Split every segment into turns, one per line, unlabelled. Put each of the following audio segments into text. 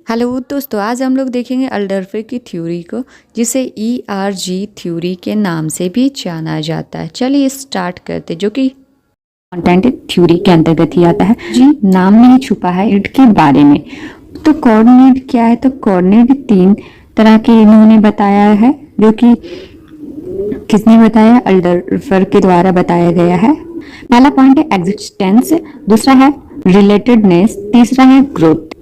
Hello दोस्तों, आज हम लोग देखेंगे अल्डर्फे की थ्योरी को, जिसे ERG थ्योरी के नाम से भी जाना जाता है। चलिए स्टार्ट करते, जो कि कंटेंट थ्योरी के अंतर्गत ही आता है। जी नाम में ही छुपा है ईड के बारे में। तो कोऑर्डिनेट क्या है? तो कोऑर्डिनेट 3 तरह के इन्होंने बताया है, जो कि किसने बताया? अल्डर्फर के द्वारा बताया गया है। पहला पॉइंट है एग्जिस्टेंस, दूसरा है रिलेटेडनेस, तीसरा है ग्रोथ।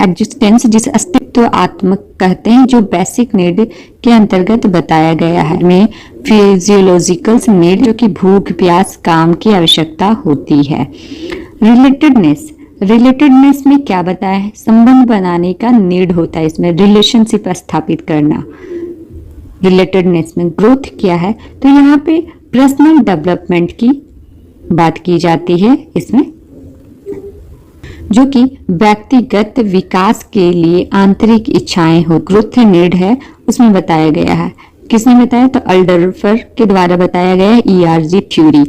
एग्जिस्टेंस जिसे अस्तित्व आत्मक कहते हैं, जो बेसिक नीड के अंतर्गत बताया गया है। में फिजियोलॉजिकल नीड, जो कि भूख प्यास काम की आवश्यकता होती है। रिलेटेडनेस, रिलेटेडनेस में क्या बताया है? संबंध बनाने का नीड होता है, इसमें रिलेशनशिप स्थापित करना। रिलेटेडनेस में ग्रोथ क्या है? तो यहाँ पे पर्सनल डेवलपमेंट की बात की जाती है इसमें, जो कि व्यक्तिगत विकास के लिए आंतरिक इच्छाएं हो। ग्रोथ नीड है उसमें बताया गया है। किसने बताया? तो अल्डर्फर के द्वारा बताया गया है ERG थ्योरी।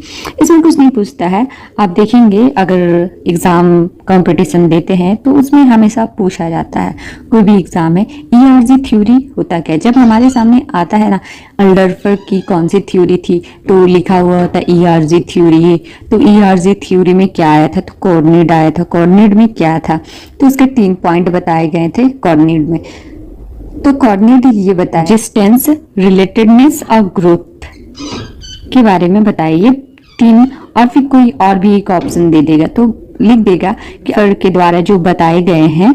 इसमें कुछ नहीं पूछता है, आप देखेंगे अगर एग्जाम कंपटीशन देते हैं तो उसमें हमेशा पूछा जाता है, कोई भी एग्जाम है, ERG थ्योरी होता क्या है। जब हमारे सामने आता है ना अल्डर्फर की कौन सी थ्योरी थी, तो लिखा हुआ होता है ERG थ्योरी। तो ERG थ्योरी में क्या आया था? तो कोऑर्डिनेट आया था। कोऑर्डिनेट में क्या था? तो उसके 3 पॉइंट बताए गए थे कोऑर्डिनेट में। तो कोऑर्डिनेट ये बताया एग्जिस्टेंस, रिलेटेडनेस और ग्रोथ के बारे में बताइए 3, और फिर कोई और भी एक ऑप्शन दे देगा, तो लिख देगा कि के द्वारा जो बताए गए हैं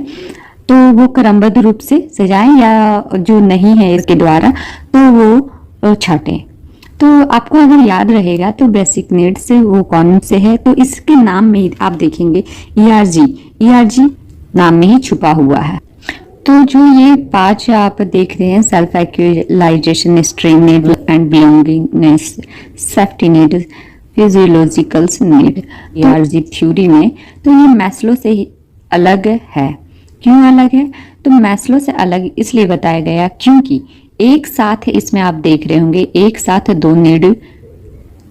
तो वो क्रमबद्ध रूप से सजाएं, या जो नहीं है इसके द्वारा तो वो छाटें। तो आपको अगर याद रहेगा तो बेसिक नीड से वो कौन से है, तो इसके नाम में आप देखेंगे ERG नाम में ही छुपा हुआ है। तो जो ये 5 आप देख रहे हैं, self actualization, strength need and belongingness, safety need, physiological need, ERG theory में, तो ये मैस्लो से ही अलग है। क्यों अलग है? तो मैस्लो से अलग इसलिए बताया गया क्योंकि एक साथ इसमें आप देख रहे होंगे, एक साथ 2 नीड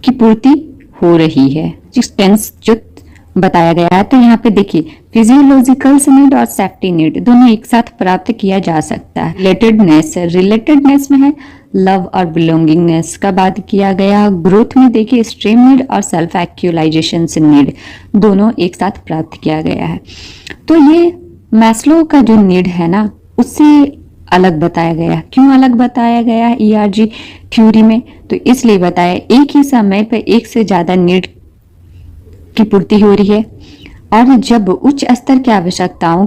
की पूर्ति हो रही है। एक्जिस्टेंस जो बताया गया है, तो यहाँ पे देखिए फिजियोलॉजिकल नीड और सेफ्टी नीड दोनों एक साथ प्राप्त किया जा सकता है। रिलेटेडनेस, रिलेटेडनेस में है लव और बिलोंगिंगनेस का बात किया गया। ग्रोथ में देखिए स्ट्रीम नीड और सेल्फ एक्चुअलाइजेशन नीड दोनों एक साथ प्राप्त किया गया है। तो ये मैस्लो का जो नीड है ना, उससे अलग बताया गया। क्यों अलग बताया गया है ERG थ्योरी में? तो इसलिए बताया एक ही समय पर एक से ज्यादा नीड की पूर्ति हो रही है, और जब उच्च स्तर की आवश्यकताओं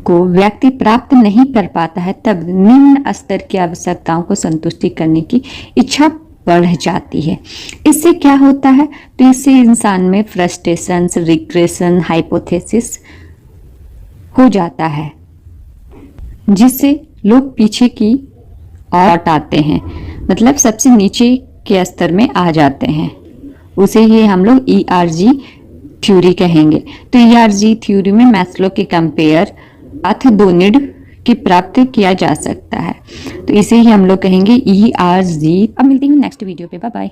को व्यक्ति प्राप्त नहीं कर पाता है, तब निम्न स्तर की आवश्यकताओं को संतुष्टि करने की इच्छा बढ़ जाती है। इससे क्या होता है? तो इससे इंसान में फ्रस्ट्रेशन, रिग्रेशन, हाइपोथेसिस हो जाता है, जिससे लोग पीछे की ओर आते हैं, मतलब सबसे नीचे के स्तर में आ जाते हैं। उसे ही हम लोग ERG थ्योरी कहेंगे। तो ERG थ्योरी में मैस्लो के कंपेयर अर्थ 2 नीड की प्राप्त किया जा सकता है, तो इसे ही हम लोग कहेंगे ERG। अब मिलती हूँ नेक्स्ट वीडियो पे, बाय बाय।